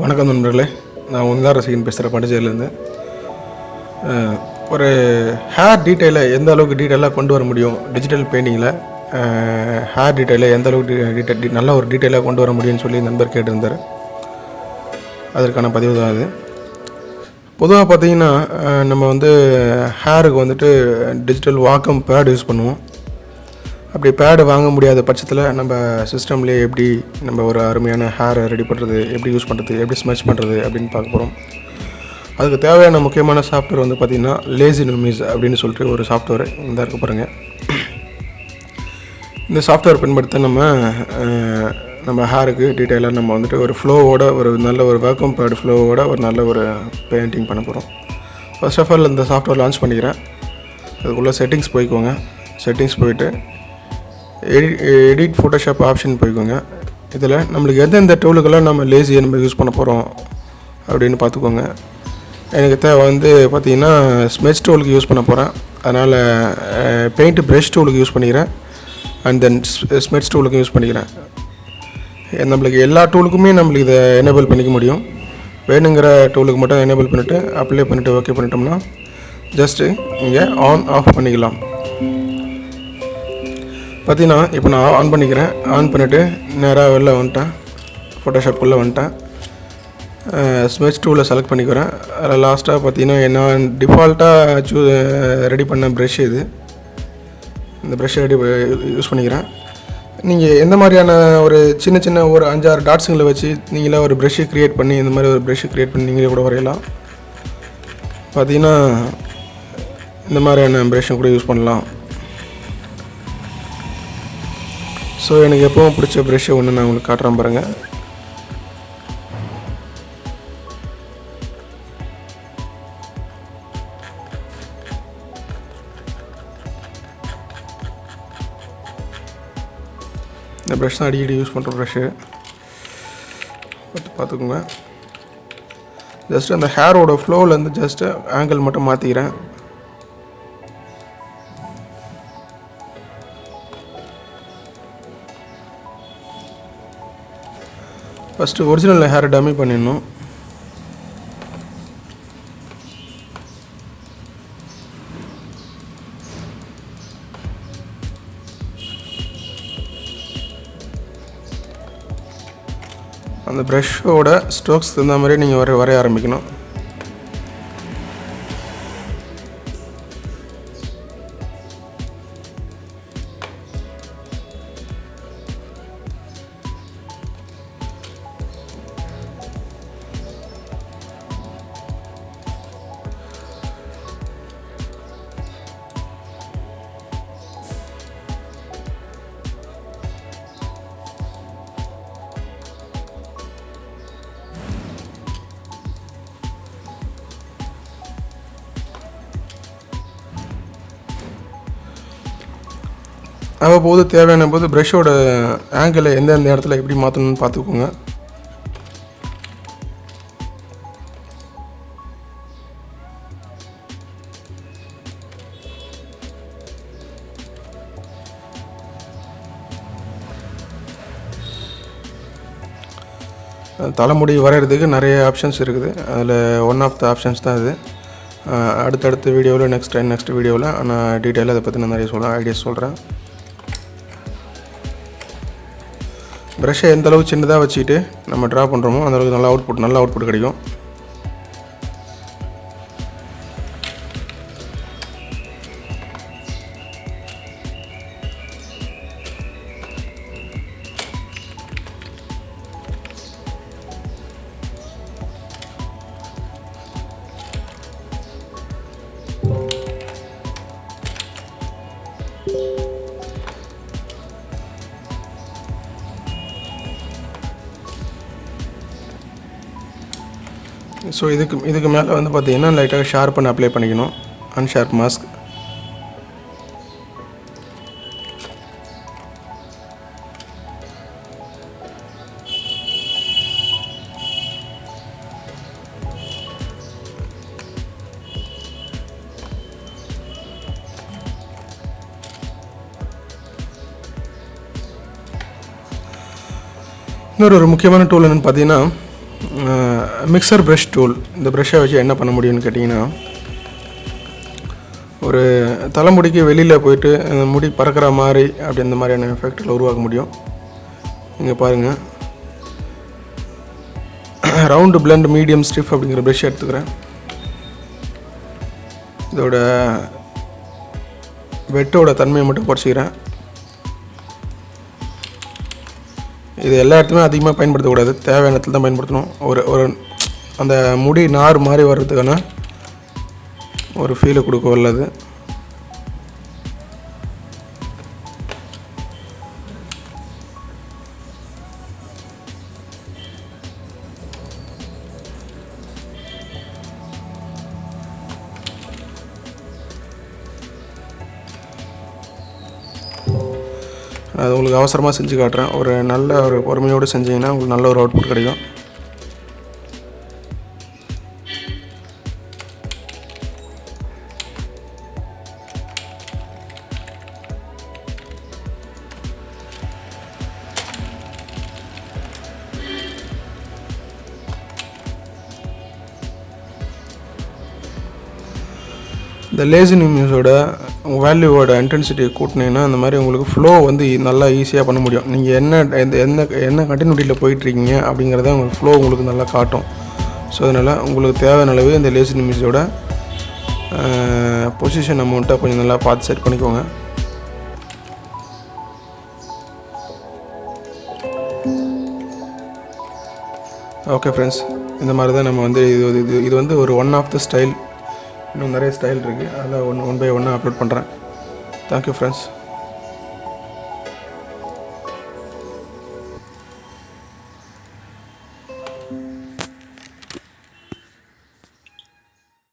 வணக்கம் நண்பர்களே, நான் நிலா ரசிகன் பேசுகிறேன் பாண்டிச்சேரியிலேருந்து. ஒரு ஹேர் டீட்டெயிலை எந்த அளவுக்கு டீட்டெயிலாக கொண்டு வர முடியும் டிஜிட்டல் பெயிண்டிங்கில், ஹேர் டீட்டெயிலை எந்த அளவுக்கு நல்ல ஒரு டீட்டெயிலாக கொண்டு வர முடியும்னு சொல்லி நண்பர் கேட்டிருந்தார். அதற்கான பதிவு தான் அது. பொதுவாக பார்த்திங்கன்னா நம்ம ஹேருக்கு டிஜிட்டல் வாக்கம் பேட் யூஸ் பண்ணுவோம். அப்படி பேடு வாங்க முடியாத பட்சத்தில் நம்ம சிஸ்டம்லேயே எப்படி நம்ம ஒரு அருமையான ஹேரை ரெடி பண்ணுறது, எப்படி யூஸ் பண்ணுறது, எப்படி ஸ்மெச் பண்ணுறது அப்படின்னு பார்க்க போகிறோம். அதுக்கு தேவையான முக்கியமான சாஃப்ட்வேர் பார்த்திங்கன்னா லேசி நுமிஸ் அப்படின்னு சொல்லிட்டு ஒரு சாஃப்ட்வேர் இந்த இருக்க பாருங்கள். இந்த சாஃப்ட்வேர் பயன்படுத்த நம்ம ஹேருக்கு டீட்டெயிலாக நம்ம ஒரு ஃப்ளோவோட ஒரு நல்ல ஒரு வேக்கம் பேட் ஃப்ளோவோட ஒரு நல்ல ஒரு பெயிண்டிங் பண்ண போகிறோம். ஃபர்ஸ்ட் ஆஃப் ஆல் இந்த சாஃப்ட்வேர் லான்ச் பண்ணிக்கிறேன். அதுக்குள்ளே செட்டிங்ஸ் போய்க்கோங்க. செட்டிங்ஸ் போயிட்டு எடிட் ஃபோட்டோஷாப் ஆப்ஷன் போய்க்கோங்க. இதில் நம்மளுக்கு எந்தெந்த டூலுக்கெல்லாம் நம்ம லேசியை நம்ம யூஸ் பண்ண போகிறோம் அப்படின்னு பார்த்துக்கோங்க. எனக்கு தேவை பார்த்திங்கன்னா ஸ்மெச் டூலுக்கு யூஸ் பண்ண போகிறேன். அதனால் பெயிண்ட் ப்ரஷ் டூலுக்கு யூஸ் பண்ணிக்கிறேன். அண்ட் தென் ஸ்மெச் டூலுக்கு யூஸ் பண்ணிக்கிறேன். நம்மளுக்கு எல்லா டூலுக்குமே நம்மளுக்கு இதை எனேபிள் பண்ணிக்க முடியும். வேணுங்கிற டூலுக்கு மட்டும் எனேபிள் பண்ணிவிட்டு அப்ளை பண்ணிவிட்டு ஓகே பண்ணிட்டோம்னா ஜஸ்ட்டு இங்கே ஆன் ஆஃப் பண்ணிக்கலாம். பார்த்திங்கன்னா இப்போ நான் ஆன் பண்ணிக்கிறேன். ஆன் பண்ணிவிட்டு நேராக வெளில வந்துட்டேன், ஃபோட்டோஷாப்புக்குள்ளே வந்துட்டேன். ஸ்மெச் டூவில் செலக்ட் பண்ணிக்கிறேன். அதில் லாஸ்ட்டாக பார்த்திங்கன்னா நான் டிஃபால்ட்டாக ரெடி பண்ண ப்ரெஷ் இது. இந்த ப்ரெஷ்ஷை யூஸ் பண்ணிக்கிறேன். நீங்கள் எந்த மாதிரியான ஒரு சின்ன ஒரு 5-6 டாட்ஸுங்களை வச்சு நீங்களே ஒரு ப்ரெஷ்ஷு க்ரியேட் பண்ணி இந்த மாதிரி ஒரு ப்ரெஷ்ஷு க்ரியேட் பண்ணி நீங்களே கூட வரையலாம். பார்த்திங்கன்னா இந்த மாதிரியான ப்ரெஷ்ஷும் கூட யூஸ் பண்ணலாம். ஸோ எனக்கு எப்போவும் பிடிச்ச ப்ரெஷ்ஷை ஒன்று நான் உங்களுக்கு காட்டுறேன் பாருங்கள். இந்த ப்ரெஷ் தான் அடிக்கடி யூஸ் பண்ணுற ப்ரெஷ்ஷு. பார்த்துக்கோங்க. ஜஸ்ட்டு அந்த ஹேரோட ஃப்ளோவிலேருந்து ஜஸ்ட்டு ஆங்கிள் மட்டும் மாற்றிக்கிறேன். ஃபஸ்ட்டு ஒரிஜினல் ஹேரை டம்மி பண்ணிடணும். அந்த ப்ரஷ்ஷோட ஸ்ட்ரோக்ஸ் தகுந்த மாதிரி நீங்கள் வரைய ஆரம்பிக்கணும். அவ்வப்போது தேவையான போது ப்ரஷ்ஷோட ஆங்கிளை எந்தெந்த இடத்துல எப்படி மாற்றணும்னு பார்த்துக்கோங்க. தலைமுடி வரைகிறதுக்கு நிறைய ஆப்ஷன்ஸ் இருக்குது. அதில் ஒன் ஆஃப் த ஆப்ஷன்ஸ் தான் இது. அடுத்தடுத்த வீடியோவில் நெக்ஸ்ட் வீடியோவில் நான் டீட்டெயிலாக அதை பற்றி நான் நிறைய ஐடியாஸ் சொல்கிறேன். ப்ரஷ்ஷை எந்த அளவுக்கு சின்னதாக வச்சுக்கிட்டு நம்ம ட்ரா பண்ணுறோமோ அந்தளவுக்கு நல்ல அவுட்புட் கிடைக்கும். ஸோ இதுக்கு மேலே பார்த்திங்கன்னா லைட்டாக ஷார்ப்பன் அப்ளை பண்ணிக்கணும். Unsharp mask. இன்னொரு முக்கியமான டூல் என்னென்னு பார்த்தீங்கன்னா மிக்சர் ப்ரஷ் டூல். இந்த ப்ரஷ்ஷை வச்சு என்ன பண்ண முடியும்னு கேட்டிங்கன்னா, ஒரு தலைமுடிக்கு வெளியில் போயிட்டு அந்த முடி பறக்கிற மாதிரி அப்படி அந்த மாதிரியான எஃபெக்டில் உருவாக்க முடியும். இங்கே பாருங்கள், ரவுண்டு பிளண்ட் மீடியம் ஸ்டிஃப் அப்படிங்கிற ப்ரஷ் எடுத்துக்கிறேன். இதோட வெட்டோட தன்மையை மட்டும் குறைச்சிக்கிறேன். இது எல்லா இடத்துலையுமே அதிகமாக பயன்படுத்தக்கூடாது, தேவையான இடத்துல தான் பயன்படுத்தணும். ஒரு அந்த முடி நார் மாதிரி வர்றதுக்கான ஒரு ஃபீலை கொடுக்க வல்லது. அது உங்களுக்கு அவசரமாக செஞ்சு காட்டுறேன். ஒரு நல்ல ஒரு பொறுமையோடு செஞ்சிங்கன்னா உங்களுக்கு நல்ல ஒரு அவுட்புட் கிடைக்கும். இந்த லேசர் இமேஜோட வேல்யூவோட இன்டென்சிட்டியை கூட்டினீங்கன்னா அந்த மாதிரி உங்களுக்கு ஃப்ளோ வந்து நல்லா ஈஸியாக பண்ண முடியும். நீங்கள் என்ன கண்டினியூட்டியில் போயிட்டுருக்கீங்க அப்படிங்கிறத உங்களுக்கு ஃப்ளோ உங்களுக்கு நல்லா காட்டும். ஸோ அதனால் உங்களுக்கு தேவையான அளவு இந்த லேசர் இமேஜோட பொசிஷன் அமௌண்ட்டை கொஞ்சம் நல்லா பார்த்து செட் பண்ணிக்கோங்க. ஓகே ஃப்ரெண்ட்ஸ், இந்த மாதிரி தான் நம்ம வந்து இது வந்து ஒரு ஒன் ஆஃப் த ஸ்டைல். இன்னும் நிறைய ஸ்டைல் இருக்குது, அதில் ஒன் பை ஒன்னாக அப்லோட் பண்ணுறேன். Thank you friends.